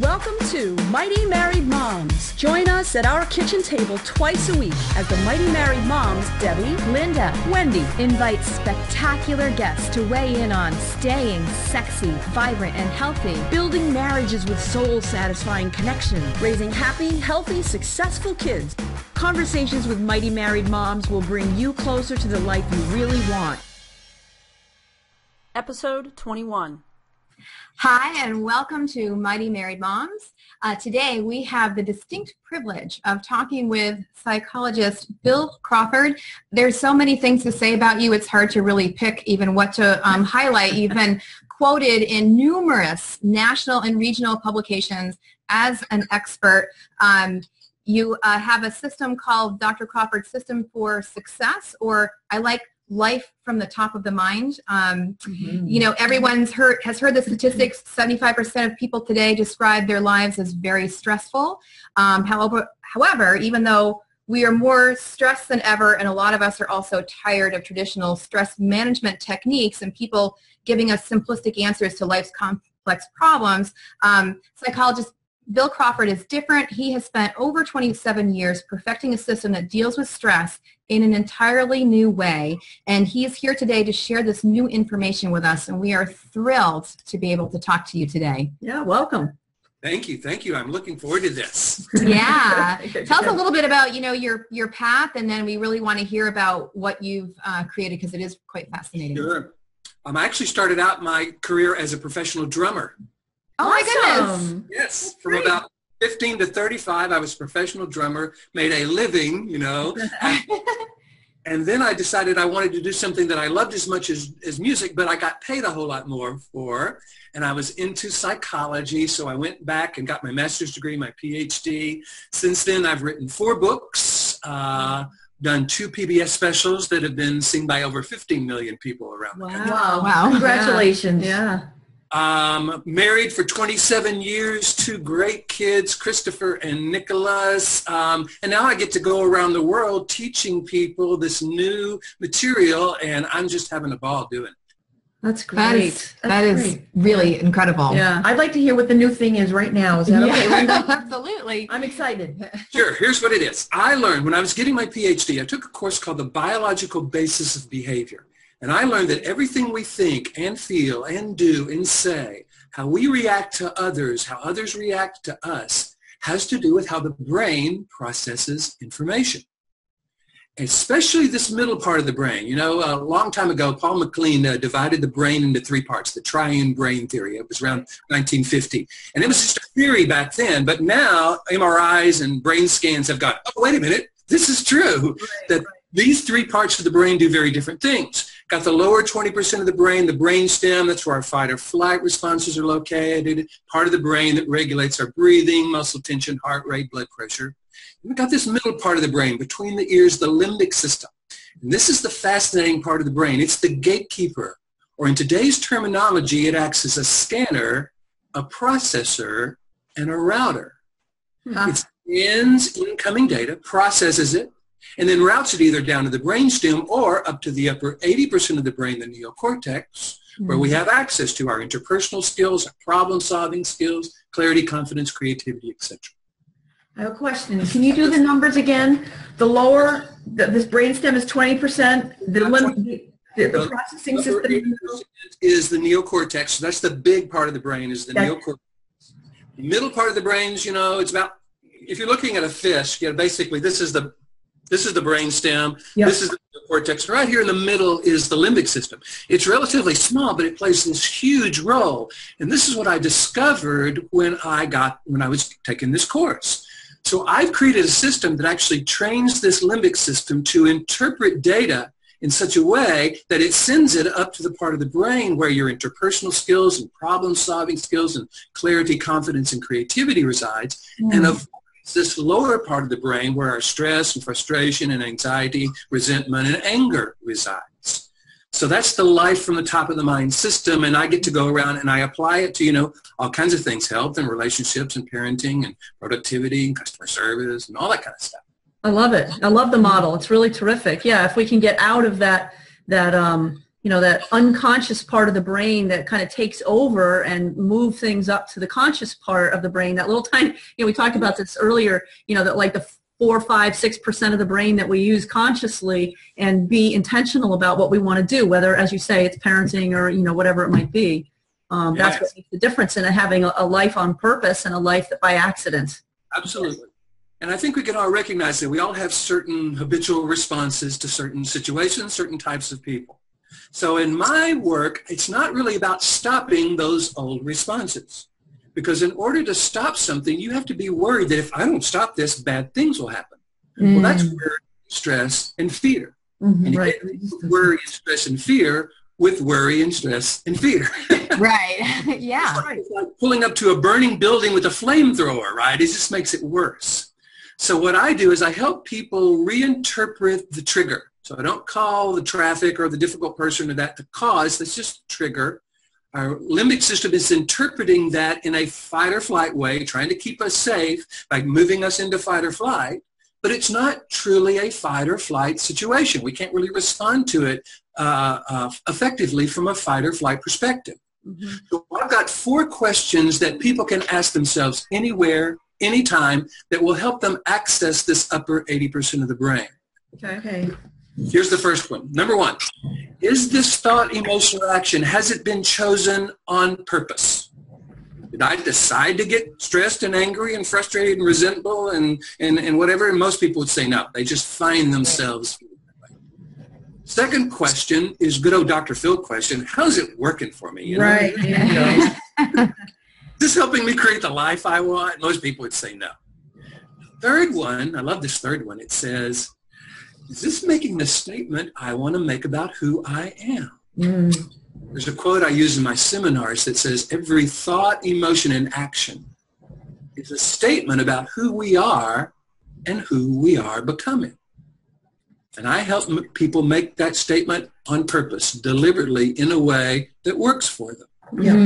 Welcome to Mighty Married Moms. Join us at our kitchen table twice a week as the Mighty Married Moms, Debbie, Linda, Wendy, invite spectacular guests to weigh in on staying sexy, vibrant, and healthy, building marriages with soul-satisfying connection, raising happy, healthy, successful kids. Conversations with Mighty Married Moms will bring you closer to the life you really want. Episode 21. Hi, and welcome to Mighty Married Moms. Today we have the distinct privilege of talking with psychologist Bill Crawford. There's so many things to say about you, it's hard to really pick even what to highlight. You've been quoted in numerous national and regional publications as an expert. You have a system called Dr. Crawford's System for Success, or I like life from the top of the mind. You know, everyone's has heard the statistics. 75% of people today describe their lives as very stressful. However, even though we are more stressed than ever, and a lot of us are also tired of traditional stress management techniques and people giving us simplistic answers to life's complex problems, psychologist Bill Crawford is different. He has spent over 27 years perfecting a system that deals with stress in an entirely new way, and he is here today to share this new information with us, and we are thrilled to be able to talk to you today. Yeah, welcome. Thank you. Thank you. I'm looking forward to this. Yeah. Tell us a little bit about, your path, and then we really want to hear about what you've created, because it is quite fascinating. Sure. I actually started out my career as a professional drummer. Oh, my goodness. Yes. From about 15 to 35, I was a professional drummer, made a living, and then I decided I wanted to do something that I loved as much as music, but I got paid a whole lot more for, and I was into psychology, so I went back and got my master's degree, my PhD. Since then, I've written 4 books, done 2 PBS specials that have been seen by over 15 million people around the country. Wow. Congratulations. Yeah. Married for 27 years, 2 great kids, Christopher and Nicholas, and now I get to go around the world teaching people this new material, and I'm just having a ball doing it. That's great. That is really incredible. Yeah. I'd like to hear what the new thing is right now. Is that okay, Linda? Absolutely. I'm excited. Sure. Here's what it is. I learned when I was getting my PhD, I took a course called The Biological Basis of Behavior. And I learned that everything we think and feel and do and say, how we react to others, how others react to us, has to do with how the brain processes information. Especially this middle part of the brain. A long time ago, Paul MacLean divided the brain into 3 parts, the triune brain theory. It was around 1950. And it was just a theory back then, but now MRIs and brain scans have got, oh, wait a minute, this is true, that these 3 parts of the brain do very different things. Got the lower 20% of the brain stem, that's where our fight or flight responses are located, part of the brain that regulates our breathing, muscle tension, heart rate, blood pressure. And we've got this middle part of the brain, between the ears, the limbic system. And this is the fascinating part of the brain. It's the gatekeeper, or in today's terminology, it acts as a scanner, a processor, and a router. It scans incoming data, processes it, and then routes it either down to the brainstem or up to the upper 80% of the brain, the neocortex, where we have access to our interpersonal skills, our problem-solving skills, clarity, confidence, creativity, etc. I have a question. Can you do the numbers again? The lower, this brainstem is 20%. The processing system is the neocortex. So that's the big part of the brain, is the neocortex. The middle part of the brain is, it's about, if you're looking at a fish, basically this is the brain stem. Yep. This is the cortex. Right here in the middle is the limbic system. It's relatively small, but it plays this huge role. And this is what I discovered when I was taking this course. So I've created a system that actually trains this limbic system to interpret data in such a way that it sends it up to the part of the brain where your interpersonal skills and problem-solving skills and clarity, confidence, and creativity resides, and avoids this lower part of the brain where our stress and frustration and anxiety, resentment, and anger resides. So that's the life from the top of the mind system, and I get to go around and I apply it to, all kinds of things, health and relationships and parenting and productivity and customer service and all that kind of stuff. I love it. I love the model. It's really terrific. Yeah, if we can get out of that that unconscious part of the brain that kind of takes over and move things up to the conscious part of the brain. That little tiny, we talked about this earlier, that like the 4, 5, 6% of the brain that we use consciously, and be intentional about what we want to do, whether, as you say, it's parenting or, whatever it might be. That's what makes the difference in having a life on purpose and a life that by accident. Absolutely. And I think we can all recognize that we all have certain habitual responses to certain situations, certain types of people. So in my work, it's not really about stopping those old responses. Because in order to stop something, you have to be worried that if I don't stop this, bad things will happen. Well, that's worry, stress, and fear. And you get worry, stress, and fear with worry and stress and fear. Right. Yeah. It's like pulling up to a burning building with a flamethrower, right? It just makes it worse. So what I do is I help people reinterpret the trigger. So I don't call the traffic or the difficult person or that the cause. That's just trigger. Our limbic system is interpreting that in a fight or flight way, trying to keep us safe by moving us into fight or flight. But it's not truly a fight or flight situation. We can't really respond to it effectively from a fight or flight perspective. So I've got 4 questions that people can ask themselves anywhere, anytime, that will help them access this upper 80% of the brain. Okay. Here's the first one. Number 1, is this thought, emotion, or action, has it been chosen on purpose? Did I decide to get stressed and angry and frustrated and resentful and whatever? And most people would say no. They just find themselves. Second question is good old Dr. Phil question. How's it working for me? Right. Is this helping me create the life I want? Most people would say no. Third one, I love this third one. It says, is this making the statement I want to make about who I am? There's a quote I use in my seminars that says, every thought, emotion, and action is a statement about who we are and who we are becoming. And I help people make that statement on purpose, deliberately, in a way that works for them.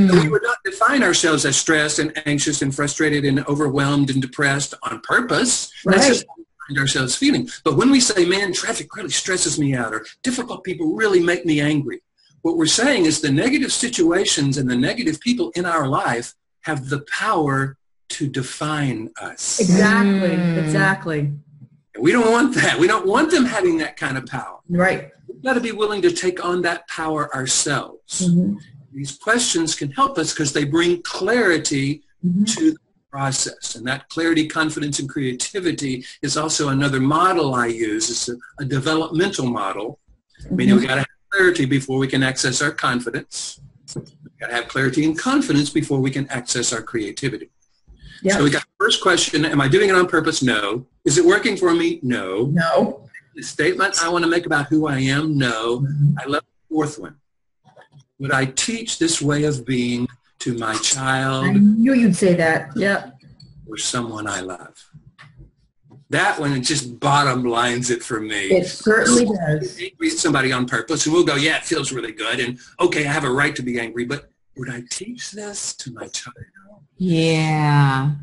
So we would not define ourselves as stressed and anxious and frustrated and overwhelmed and depressed on purpose. That's just how we find ourselves feeling. But when we say, man, traffic really stresses me out, or difficult people really make me angry, what we're saying is the negative situations and the negative people in our life have the power to define us. Exactly. We don't want that. We don't want them having that kind of power. Right. We've got to be willing to take on that power ourselves. These questions can help us because they bring clarity to the process. And that clarity, confidence, and creativity is also another model I use. It's a developmental model. Meaning we've got to have clarity before we can access our confidence. We've got to have clarity and confidence before we can access our creativity. So we got the first question, am I doing it on purpose? No. Is it working for me? No. The statement I want to make about who I am? No. I love the fourth one. Would I teach this way of being to my child? I knew you'd say that. Or someone I love? That one, it just bottom lines it for me. It certainly does. Angry at somebody on purpose, and we'll go, yeah, it feels really good, and okay, I have a right to be angry, but would I teach this to my child? Yeah.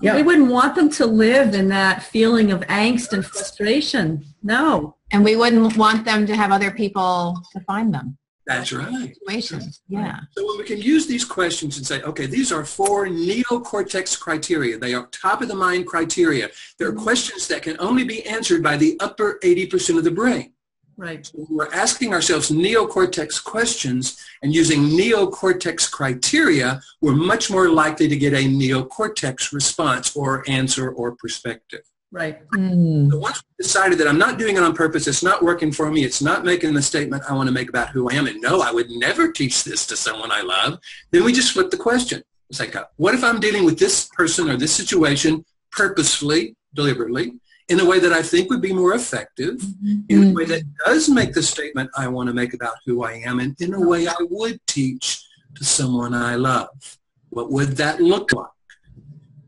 We wouldn't want them to live in that feeling of angst and frustration. No. And we wouldn't want them to have other people define them. That's right. Situations. Yeah. So when we can use these questions and say, okay, these are 4 neocortex criteria. They are top of the mind criteria. They're questions that can only be answered by the upper 80% of the brain. Right. So we're asking ourselves neocortex questions and using neocortex criteria, we're much more likely to get a neocortex response or answer or perspective. Right. So once we decided that I'm not doing it on purpose, it's not working for me, it's not making the statement I want to make about who I am, and no, I would never teach this to someone I love, then we just flip the question. It's like, what if I'm dealing with this person or this situation purposefully, deliberately, in a way that I think would be more effective, in a way that does make the statement I want to make about who I am, and in a way I would teach to someone I love? What would that look like?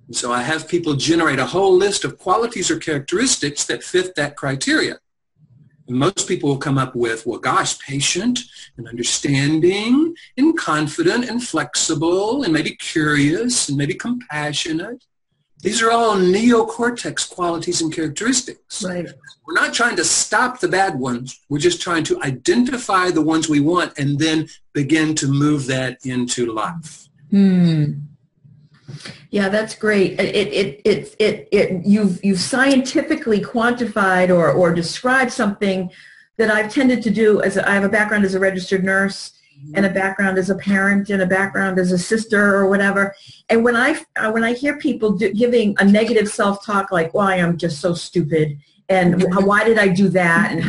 And so I have people generate a whole list of qualities or characteristics that fit that criteria. And most people will come up with, well, gosh, patient and understanding and confident and flexible and maybe curious and maybe compassionate. These are all neocortex qualities and characteristics. Right. We're not trying to stop the bad ones. We're just trying to identify the ones we want and then begin to move that into life. Yeah, that's great. You've scientifically quantified or described something that I've tended to do. I have a background as a registered nurse, and a background as a parent, and a background as a sister or whatever. And when I hear people giving a negative self-talk like, "Well, I am just so stupid," and "Why did I do that?" and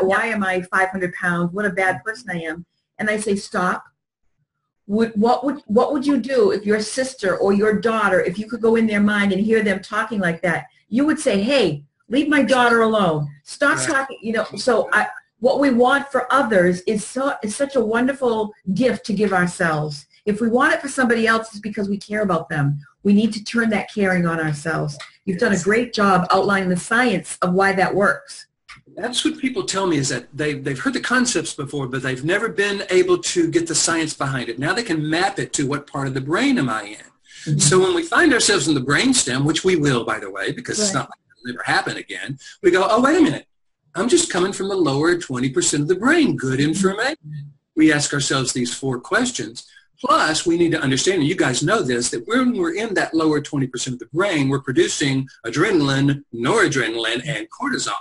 "Why am I 500 pounds? What a bad person I am." And I say, stop. What would you do if your sister or your daughter, if you could go in their mind and hear them talking like that? You would say, "Hey, leave my daughter alone. Stop talking." What we want for others is such a wonderful gift to give ourselves. If we want it for somebody else, it's because we care about them. We need to turn that caring on ourselves. You've done a great job outlining the science of why that works. That's what people tell me, is that they've heard the concepts before, but they've never been able to get the science behind it. Now they can map it to what part of the brain am I in. So when we find ourselves in the brainstem, which we will, by the way, because it's not like it'll never happen again, we go, "Oh, wait a minute. I'm just coming from the lower 20% of the brain. Good information." We ask ourselves these 4 questions. Plus, we need to understand, and you guys know this, that when we're in that lower 20% of the brain, we're producing adrenaline, noradrenaline, and cortisol.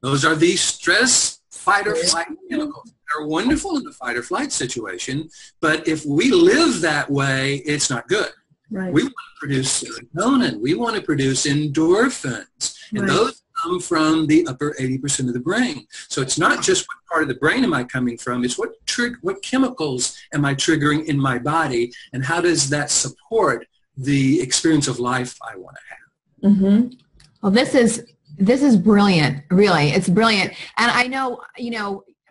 Those are the stress, fight, or flight chemicals. They're wonderful in the fight or flight situation, but if we live that way, it's not good. Right. We want to produce serotonin. We want to produce endorphins. And those come from the upper 80% of the brain. So it's not just what part of the brain am I coming from, it's what chemicals am I triggering in my body, and how does that support the experience of life I want to have. Well, this is brilliant, really. It's brilliant. And I know,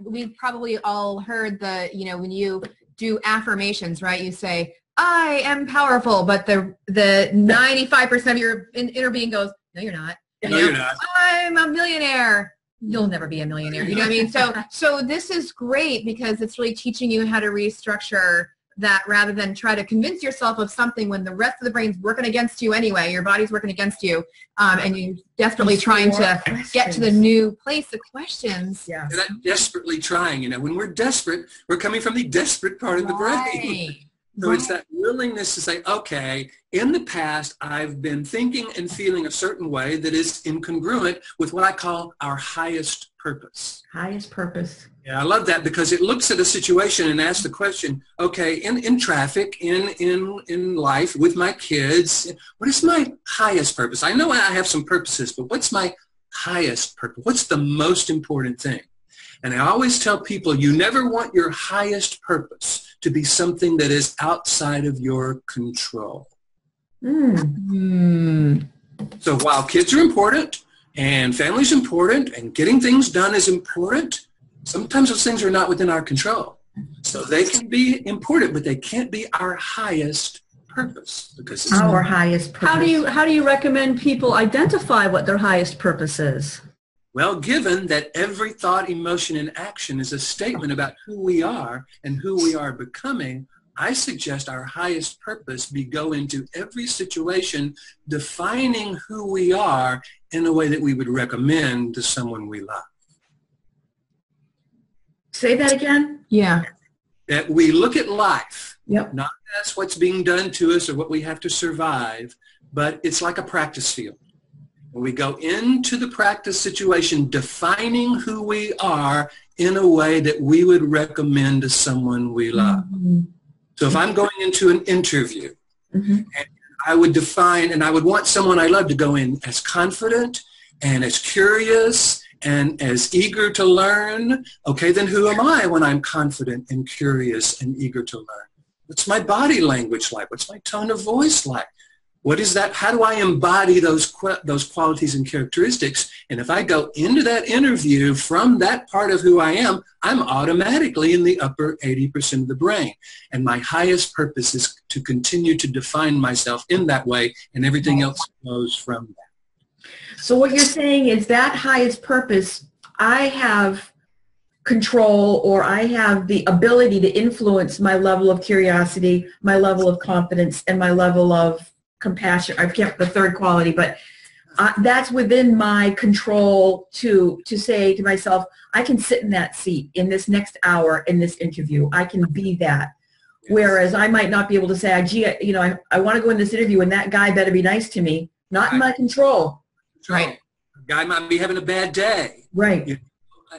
we've probably all heard when you do affirmations, right? You say, "I am powerful," but the 95% of your inner being goes, "No, you're not." No, you're not. "I'm a millionaire." You'll never be a millionaire. You know what I mean? So this is great because it's really teaching you how to restructure that rather than try to convince yourself of something when the rest of the brain's working against you anyway. Your body's working against you, and you're desperately trying to get to the new place. The questions. Yeah. You're not desperately trying. When we're desperate, we're coming from the desperate part of the brain. So it's that willingness to say, okay, in the past, I've been thinking and feeling a certain way that is incongruent with what I call our highest purpose. Highest purpose. Yeah, I love that because it looks at a situation and asks the question, okay, in traffic, in life, with my kids, what is my highest purpose? I know I have some purposes, but what's my highest purpose? What's the most important thing? And I always tell people, you never want your highest purpose to be something that is outside of your control. So while kids are important and family's important and getting things done is important, sometimes those things are not within our control. So they can be important, but they can't be our highest purpose because it's our highest purpose. How do you recommend people identify what their highest purpose is? Well, given that every thought, emotion, and action is a statement about who we are and who we are becoming, I suggest our highest purpose be go into every situation defining who we are in a way that we would recommend to someone we love. Say that again? Yeah. That we look at life, Yep. not as what's being done to us or what we have to survive, but it's like a practice field. We go into the practice situation defining who we are in a way that we would recommend to someone we love. So if I'm going into an interview, and I would define, and I would want someone I love to go in as confident and as curious and as eager to learn. Okay, then who am I when I'm confident and curious and eager to learn? What's my body language like? What's my tone of voice like? What is that? How do I embody those qualities and characteristics? And if I go into that interview from that part of who I am, I'm automatically in the upper 80% of the brain. And my highest purpose is to continue to define myself in that way, and everything else flows from that. So what you're saying is that highest purpose, I have control, or I have the ability to influence my level of curiosity, my level of confidence, and my level of compassion. I've kept the third quality, but that's within my control to say to myself, I can sit in that seat in this next hour in this interview. I can be that. Yes. Whereas I might not be able to say, gee, I want to go in this interview and that guy better be nice to me. Not in my control. Right. A guy might be having a bad day. Right.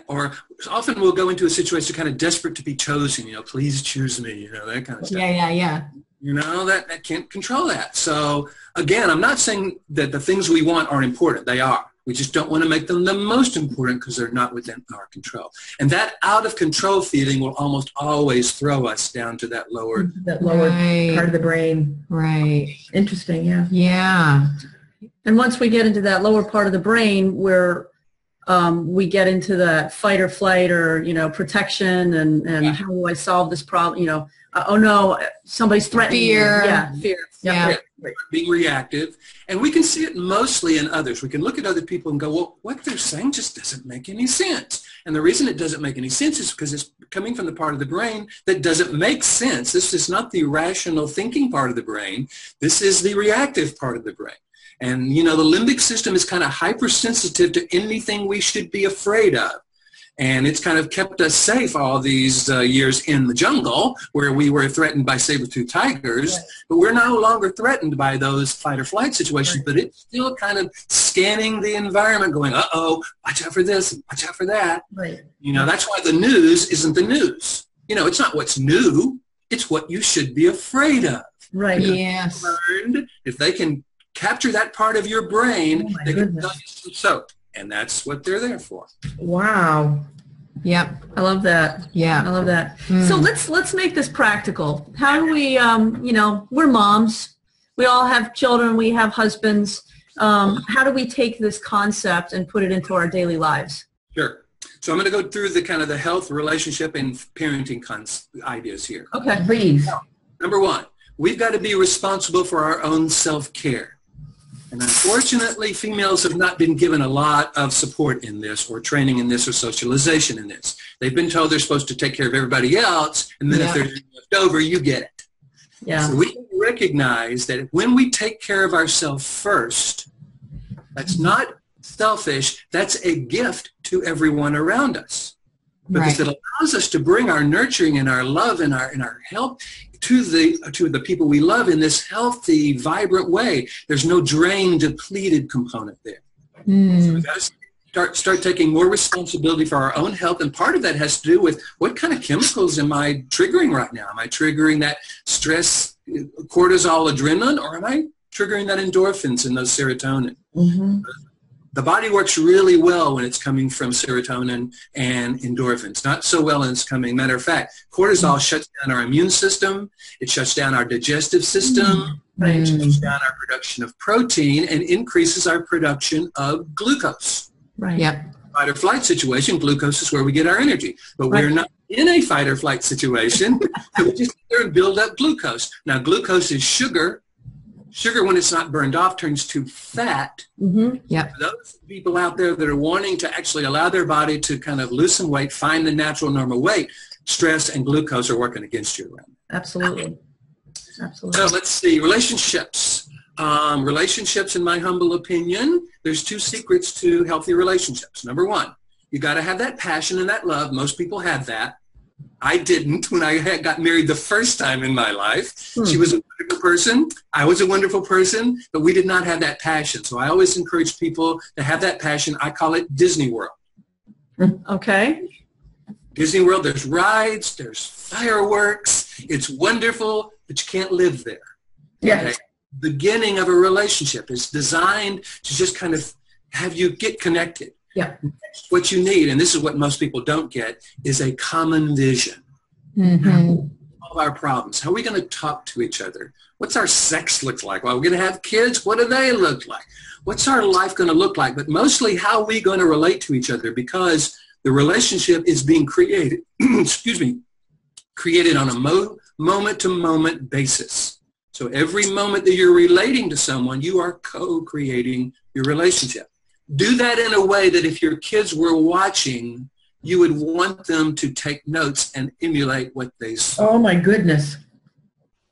Or often we'll go into a situation kind of desperate to be chosen, please choose me, that kind of stuff. Yeah. That can't control that. So again, I'm not saying that the things we want aren't important. They are. We just don't want to make them the most important because they're not within our control. And that out of control feeling will almost always throw us down to that lower part of the brain. Right. Interesting, yeah. Yeah. And once we get into that lower part of the brain where we get into the fight or flight or, protection and how do I solve this problem, oh no, somebody's threatening me. Fear. Yeah, fear. Yeah. Being reactive. And we can see it mostly in others. We can look at other people and go, well, what they're saying just doesn't make any sense. And the reason it doesn't make any sense is because it's coming from the part of the brain that doesn't make sense. This is not the rational thinking part of the brain. This is the reactive part of the brain. And, the limbic system is kind of hypersensitive to anything we should be afraid of. And it's kind of kept us safe all these years in the jungle where we were threatened by saber-toothed tigers. Right. But we're no longer threatened by those fight or flight situations. Right. But it's still kind of scanning the environment going, uh-oh, watch out for this, watch out for that. Right. That's why the news isn't the news. It's not what's new. It's what you should be afraid of. Right. Yes. If they can capture that part of your brain, they can tell you some soap. And that's what they're there for. Wow. Yep. I love that. Yeah. I love that. So let's make this practical. How do we, we're moms. We all have children. We have husbands. How do we take this concept and put it into our daily lives? Sure. So I'm going to go through the kind of the health, relationship, and parenting ideas here. Okay. Please. Number one, we've got to be responsible for our own self-care. And unfortunately, females have not been given a lot of support in this or training in this or socialization in this. They've been told they're supposed to take care of everybody else, and then if there's left over, you get it. Yeah. So we can recognize that when we take care of ourselves first, that's not selfish, that's a gift to everyone around us. Because it allows us to bring our nurturing and our love and our help to the people we love in this healthy, vibrant way. There's no drained, depleted component there. So we've got to start taking more responsibility for our own health, and part of that has to do with what kind of chemicals am I triggering right now? Am I triggering that stress, cortisol, adrenaline, or am I triggering that endorphins and those serotonin? Mm-hmm. The body works really well when it's coming from serotonin and endorphins. Not so well when it's coming. Matter of fact, cortisol shuts down our immune system. It shuts down our digestive system. It shuts down our production of protein and increases our production of glucose. Right. Yep. Fight or flight situation, glucose is where we get our energy. But we're not in a fight or flight situation. So we just sit there and build up glucose. Now, glucose is sugar. Sugar, when it's not burned off, turns to fat. Mm-hmm. Yep. Those people out there that are wanting to actually allow their body to kind of lose some weight, find the natural normal weight, stress and glucose are working against you around. Absolutely. Absolutely. So let's see, relationships. Relationships, in my humble opinion, there's two secrets to healthy relationships. Number one, you got to have that passion and that love. Most people have that. I didn't when I got married the first time in my life. She was a wonderful person. I was a wonderful person, but we did not have that passion. So I always encourage people to have that passion. I call it Disney World. Okay. Disney World, there's rides, there's fireworks. It's wonderful, but you can't live there. Yes. Okay? Beginning of a relationship is designed to just kind of have you get connected. Yeah. What you need, and this is what most people don't get, is a common vision. Mm-hmm. All our problems. How are we going to talk to each other? What's our sex look like? Well, we're going to have kids. What do they look like? What's our life going to look like? But mostly, how are we going to relate to each other? Because the relationship is being created, created on a moment-to-moment basis. So every moment that you're relating to someone, you are co-creating your relationship. Do that in a way that if your kids were watching, you would want them to take notes and emulate what they saw. Oh, my goodness.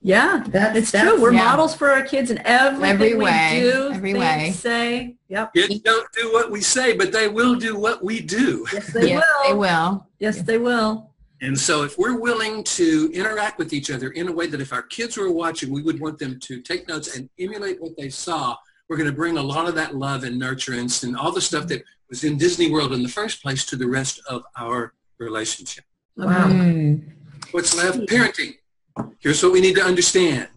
Yeah, it's true. We're models for our kids in everything we do, every way. Say. Yep. Kids don't do what we say, but they will do what we do. Yes, they will. They will. Yes, they will. And so if we're willing to interact with each other in a way that if our kids were watching, we would want them to take notes and emulate what they saw, we're going to bring a lot of that love and nurturance and all the stuff that was in Disney World in the first place to the rest of our relationship. Wow. What's left? Parenting. Here's what we need to understand.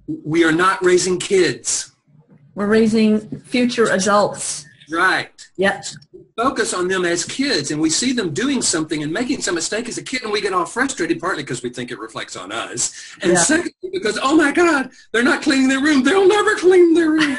We are not raising kids. We're raising future adults. Right. Yep. Focus on them as kids, and we see them doing something and making some mistake as a kid, and we get all frustrated, partly because we think it reflects on us, and secondly because, oh my God, they're not cleaning their room. They'll never clean their room.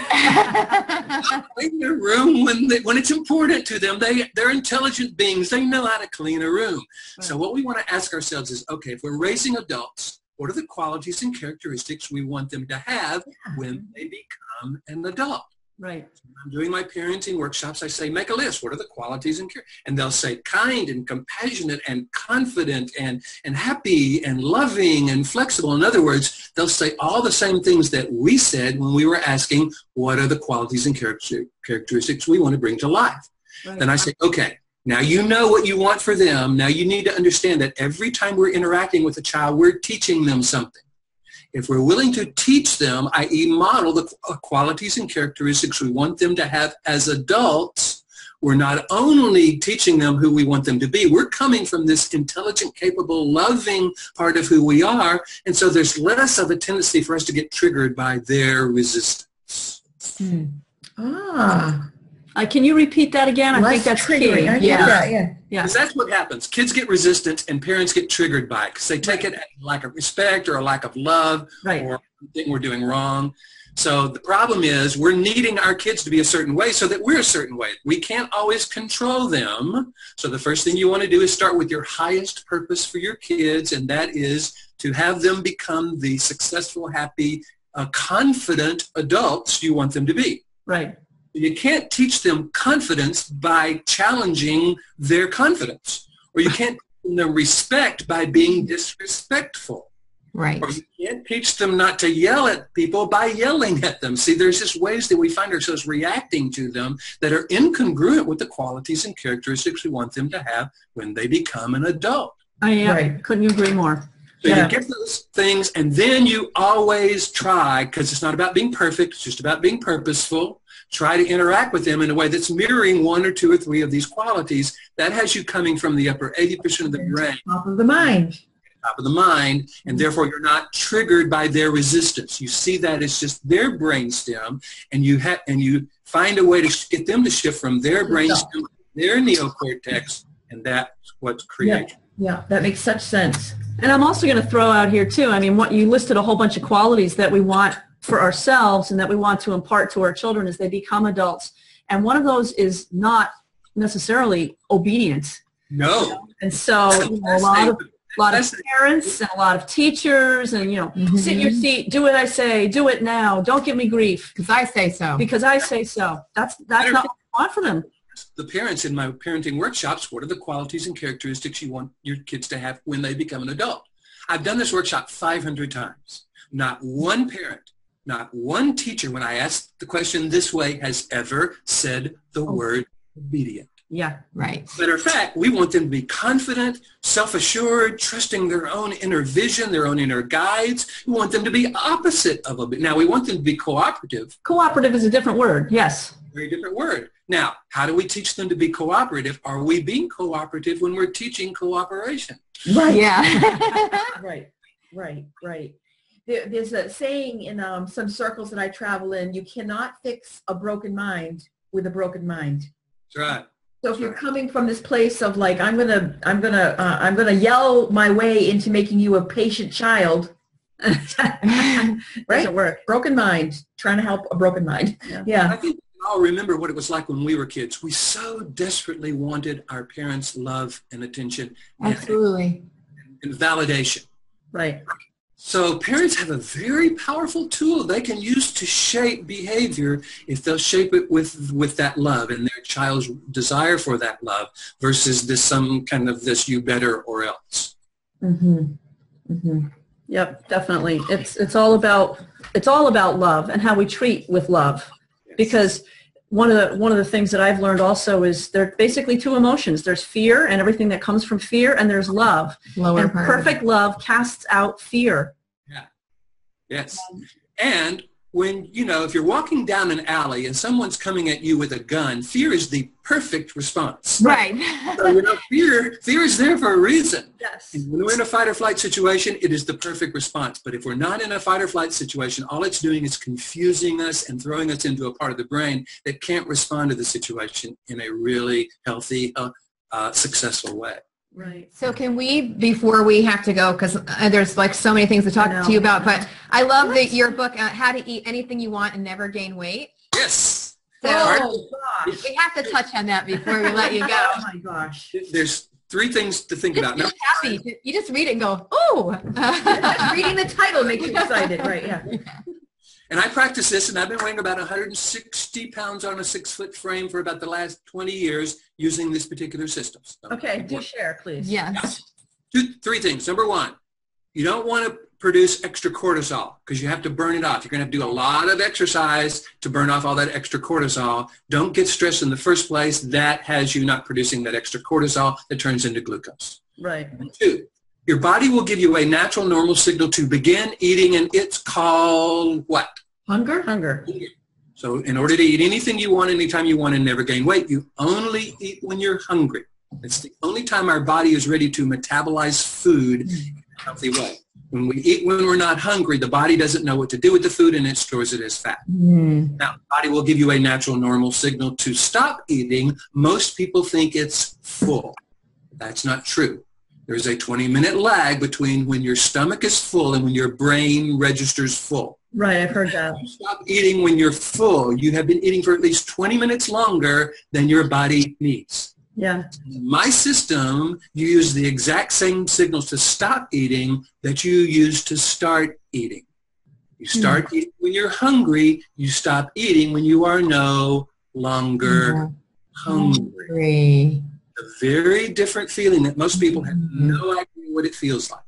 Clean their room when it's important to them. They're intelligent beings. They know how to clean a room. Right. So what we want to ask ourselves is, okay, if we're raising adults, what are the qualities and characteristics we want them to have when they become an adult? Right. When I'm doing my parenting workshops, I say, make a list. What are the qualities and characteristics? And they'll say kind and compassionate and confident and happy and loving and flexible. In other words, they'll say all the same things that we said when we were asking, what are the qualities and characteristics we want to bring to life? Right. Then I say, okay, now you know what you want for them. Now you need to understand that every time we're interacting with a child, we're teaching them something. If we're willing to teach them, i.e. model the qualities and characteristics we want them to have as adults, we're not only teaching them who we want them to be, we're coming from this intelligent, capable, loving part of who we are, and so there's less of a tendency for us to get triggered by their resistance. Can you repeat that again? I think that's key. I get that, yeah. Because that's what happens. Kids get resistant and parents get triggered by it because they take it as a lack of respect or a lack of love or something we're doing wrong. So the problem is we're needing our kids to be a certain way so that we're a certain way. We can't always control them. So the first thing you want to do is start with your highest purpose for your kids, and that is to have them become the successful, happy, confident adults you want them to be. Right. You can't teach them confidence by challenging their confidence. Or you can't teach them respect by being disrespectful. Right. Or you can't teach them not to yell at people by yelling at them. See, there's just ways that we find ourselves reacting to them that are incongruent with the qualities and characteristics we want them to have when they become an adult. Couldn't agree more. So you get those things, and then you always try, because it's not about being perfect, it's just about being purposeful. Try to interact with them in a way that's mirroring one or two or three of these qualities. That has you coming from the upper 80% of the brain. Top of the mind. Top of the mind, and therefore you're not triggered by their resistance. You see that as just their brainstem, and you find a way to get them to shift from their brainstem to their neocortex, and that's what's created. Yeah, that makes such sense. And I'm also going to throw out here too, I mean, what you listed a whole bunch of qualities that we want for ourselves and that we want to impart to our children as they become adults. And one of those is not necessarily obedience. No. And so a lot of parents and a lot of teachers and, sit in your seat, do what I say, do it now, don't give me grief. Because I say so. Because I say so. That's not what I want for them. The parents in my parenting workshops, what are the qualities and characteristics you want your kids to have when they become an adult? I've done this workshop 500 times. Not one parent, not one teacher, when I ask the question this way, has ever said the word obedient. Yeah, right. Matter of fact, we want them to be confident, self-assured, trusting their own inner vision, their own inner guides. We want them to be opposite of obedient. Now, we want them to be cooperative. Cooperative is a different word, yes. Very different word. Now, how do we teach them to be cooperative? Are we being cooperative when we're teaching cooperation? Right. Yeah. Right. There's a saying in some circles that I travel in, you cannot fix a broken mind with a broken mind. That's right. So if you're coming from this place of like, I'm gonna yell my way into making you a patient child, right? Doesn't work. Broken mind, trying to help a broken mind. Yeah. I think we all remember what it was like when we were kids. We so desperately wanted our parents' love and attention. Absolutely. And validation. Right. So parents have a very powerful tool they can use to shape behavior if they'll shape it with that love and their child's desire for that love versus this you better or else. Mm-hmm. Mm-hmm. Yep, definitely. It's all about love and how we treat with love. Yes. Because one of the things that I've learned also is there are basically two emotions. There's fear and everything that comes from fear, and there's love. Lower and part. Perfect love casts out fear. Yeah. Yes. And when, if you're walking down an alley and someone's coming at you with a gun, fear is the perfect response. Right. So, fear is there for a reason. Yes. And when we're in a fight or flight situation, it is the perfect response. But if we're not in a fight or flight situation, all it's doing is confusing us and throwing us into a part of the brain that can't respond to the situation in a really healthy, successful way. Right. So can we, before we have to go, because there's like so many things to talk to you about, but I love your book, How to Eat Anything You Want and Never Gain Weight. Yes. So gosh. we have to touch on that before we let you go. Oh my gosh. There's three things to think about. You're happy. You just read it and go, ooh. Reading the title makes you excited, right? Yeah. And I practice this, and I've been weighing about 160 pounds on a 6-foot frame for about the last 20 years using this particular system. So, Okay, do share, please. Yes. Three things. Number one, you don't want to produce extra cortisol because you have to burn it off. You're going to have to do a lot of exercise to burn off all that extra cortisol. Don't get stressed in the first place. That has you not producing that extra cortisol that turns into glucose. Right. Two, your body will give you a natural, normal signal to begin eating, and it's called what? Hunger. So in order to eat anything you want, anytime you want, and never gain weight, you only eat when you're hungry. It's the only time our body is ready to metabolize food in a healthy way. When we eat when we're not hungry, the body doesn't know what to do with the food, and it stores it as fat. Now, the body will give you a natural, normal signal to stop eating. Most people think it's full. That's not true. There's a 20-minute lag between when your stomach is full and when your brain registers full. Right, I've heard that. You stop eating when you're full. You have been eating for at least 20 minutes longer than your body needs. Yeah. In my system, you use the exact same signals to stop eating that you use to start eating. You start eating when you're hungry. You stop eating when you are no longer hungry. A very different feeling that most people have no idea what it feels like.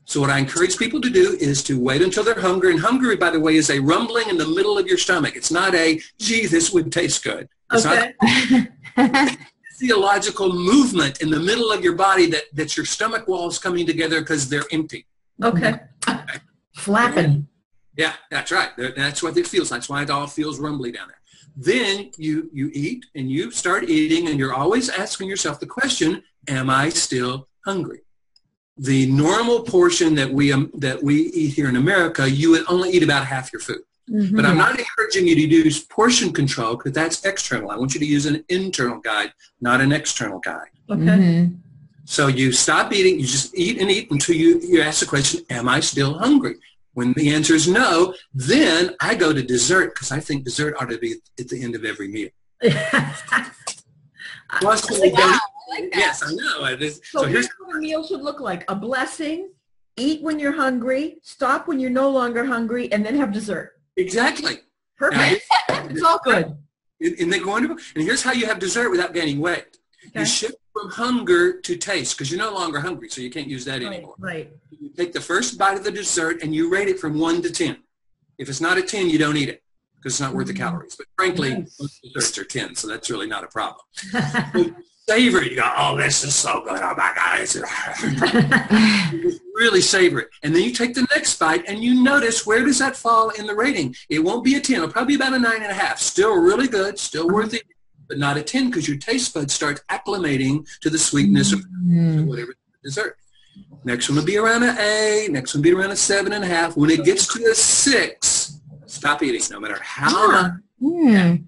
So what I encourage people to do is to wait until they're hungry. And hungry, by the way, is a rumbling in the middle of your stomach. It's not a, gee, this would taste good. It's Okay. not physiological movement in the middle of your body that's your stomach walls coming together because they're empty. Okay. Flapping. Yeah, that's right. That's what it feels like. That's why it all feels rumbly down there. Then you eat and you start eating, and you're always asking yourself the question, am I still hungry? The normal portion that we eat here in America, you would only eat about half your food. But I'm not encouraging you to use portion control because that's external. I want you to use an internal guide, not an external guide. Okay. So you stop eating, you just eat and eat until you ask the question, am I still hungry? When the answer is no, then I go to dessert because I think dessert ought to be at the end of every meal. Plus, I like that. yes, I know. So here's what a meal should look like. A blessing, eat when you're hungry, stop when you're no longer hungry, and then have dessert. Exactly. Perfect. It's all good. And here's how you have dessert without gaining weight. Okay. You shift from hunger to taste because you're no longer hungry, so you can't use that anymore. Right. You take the first bite of the dessert and you rate it from 1 to 10. If it's not a 10, you don't eat it because it's not worth the calories. But frankly, most desserts are 10, so that's really not a problem. Savor it. You go, oh, this is so good. Oh, my God. You just really savor it. And then you take the next bite and you notice where does that fall in the rating. It won't be a 10. It'll probably be about a 9.5. Still really good. Still worth it. But not a 10 because your taste buds start acclimating to the sweetness of whatever dessert. Next one will be around an A. Next one will be around a 7.5. When it gets to a 6, stop eating no matter how much.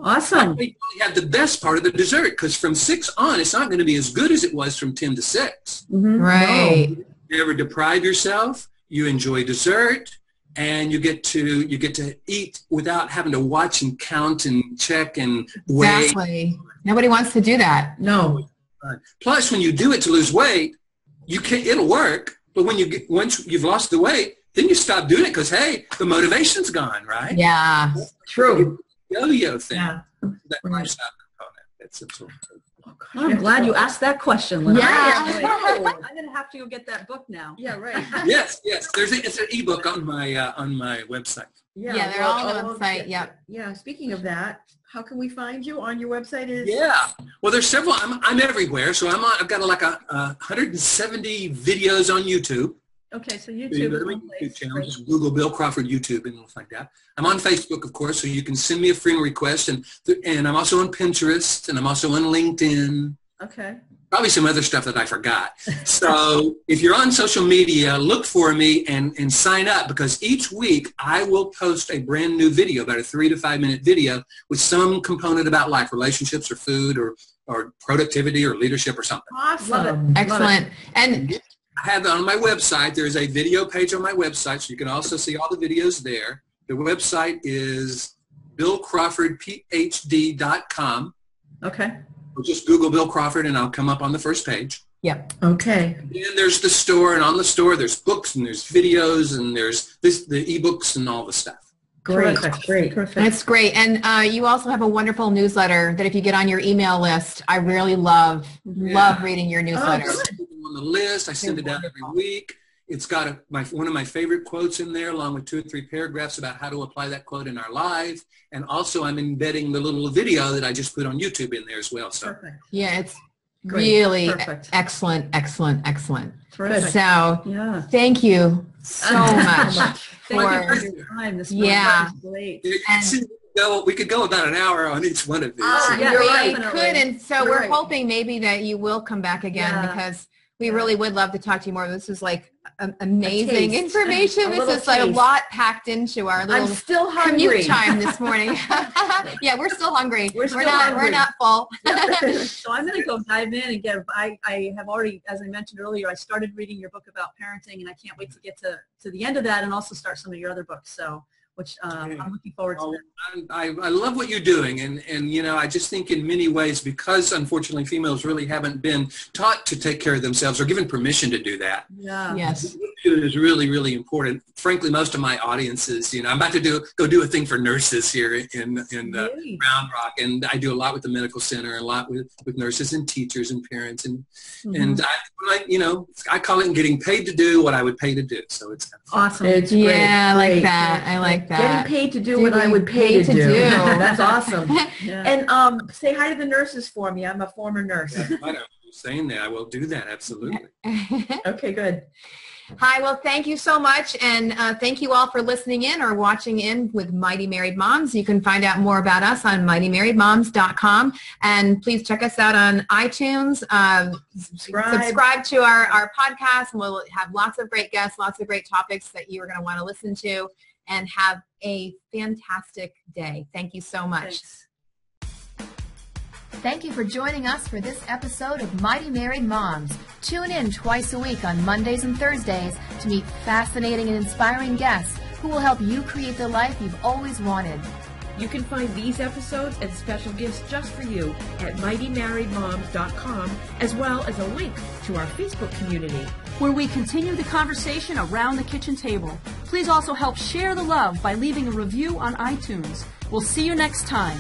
Awesome. You only have the best part of the dessert because from 6 on, it's not going to be as good as it was from 10 to 6. Right. You never deprive yourself. You enjoy dessert. And you get to eat without having to watch and count and check and weigh. Exactly. Nobody wants to do that. No. Plus, when you do it to lose weight, it'll work. But once you've lost the weight, then you stop doing it because, hey, the motivation's gone, right? Yeah. True. Yo-yo thing. Yeah. That lifestyle component. That's Oh, gosh, I'm glad you asked that question, Linda. Yeah. I'm going to have to go get that book now. Yeah, right. Yes. It's an ebook on my website. Yeah, they're all on the website. Yep. Yeah. Speaking of that, how can we find you on your website? Well, there's several. I'm everywhere. So I've got like 170 videos on YouTube. Okay, so You YouTube. go to my YouTube channel, just Google Bill Crawford YouTube and you'll find out. I'm on Facebook, of course, so you can send me a friend request. And I'm also on Pinterest, and I'm also on LinkedIn. Okay. Probably some other stuff that I forgot. So if you're on social media, look for me and sign up, because each week I will post a brand new video, about a 3 to 5 minute video with some component about life, relationships or food or productivity or leadership or something. Awesome. Excellent. And I have on my website, there's a video page on my website, so you can also see all the videos there. The website is billcrawfordphd.com. Okay. Or just Google Bill Crawford and I'll come up on the first page. yep. Okay. And then there's the store, and on the store there's books and there's videos and there's the ebooks and all the stuff. Great. Terrific. Great. Perfect. That's great. And you also have a wonderful newsletter that if you get on your email list, I really love reading your newsletter. On the list, I send it out every week. It's got one of my favorite quotes in there, along with 2 or 3 paragraphs about how to apply that quote in our lives. And also I'm embedding the little video that I just put on YouTube in there as well. So Perfect. Yeah, it's Great. really Perfect. excellent. Terrific. So Yeah. thank you so much. Thank you for- for your time this morning. Yeah. That was great. we could go about an hour on each one of these. Yeah, we definitely. could, and so You're we're right. hoping maybe that you will come back again, Yeah. because we really would love to talk to you more. This is like amazing taste. information. A This little is like a taste. lot packed into our I'm little still hungry. commute time this morning. Yeah, we're still hungry. We're still We're hungry. not full. So I'm going to go dive in and I have already, as I mentioned earlier, I started reading your book about parenting, and I can't wait to get to the end of that and also start some of your other books. So, which I'm looking forward to. I love what you're doing, and I just think in many ways, because unfortunately females really haven't been taught to take care of themselves or given permission to do that. Yeah. Yes. It is really, really important. Frankly, most of my audiences, I'm about to go do a thing for nurses here in Great. Round Rock, and I do a lot with the medical center, a lot with nurses and teachers and parents, and I call it getting paid to do what I would pay to do. So it's kind of fun. Awesome. It's great. Yeah, I like Great. that. I like that. Getting paid to do what I would pay to do. That's awesome. Yeah. And say hi to the nurses for me. I'm a former nurse. I don't saying that. I will do that. Absolutely. Okay, good. Hi, well, thank you so much, and thank you all for listening in or watching in with Mighty Married Moms. You can find out more about us on mightymarriedmoms.com, and please check us out on iTunes. Subscribe to our podcast, and we'll have lots of great guests, lots of great topics that you are going to want to listen to, and have a fantastic day. Thank you so much. Thanks. Thank you for joining us for this episode of Mighty Married Moms. Tune in twice a week on Mondays and Thursdays to meet fascinating and inspiring guests who will help you create the life you've always wanted. You can find these episodes and special gifts just for you at mightymarriedmoms.com, as well as a link to our Facebook community, where we continue the conversation around the kitchen table. Please also help share the love by leaving a review on iTunes. We'll see you next time.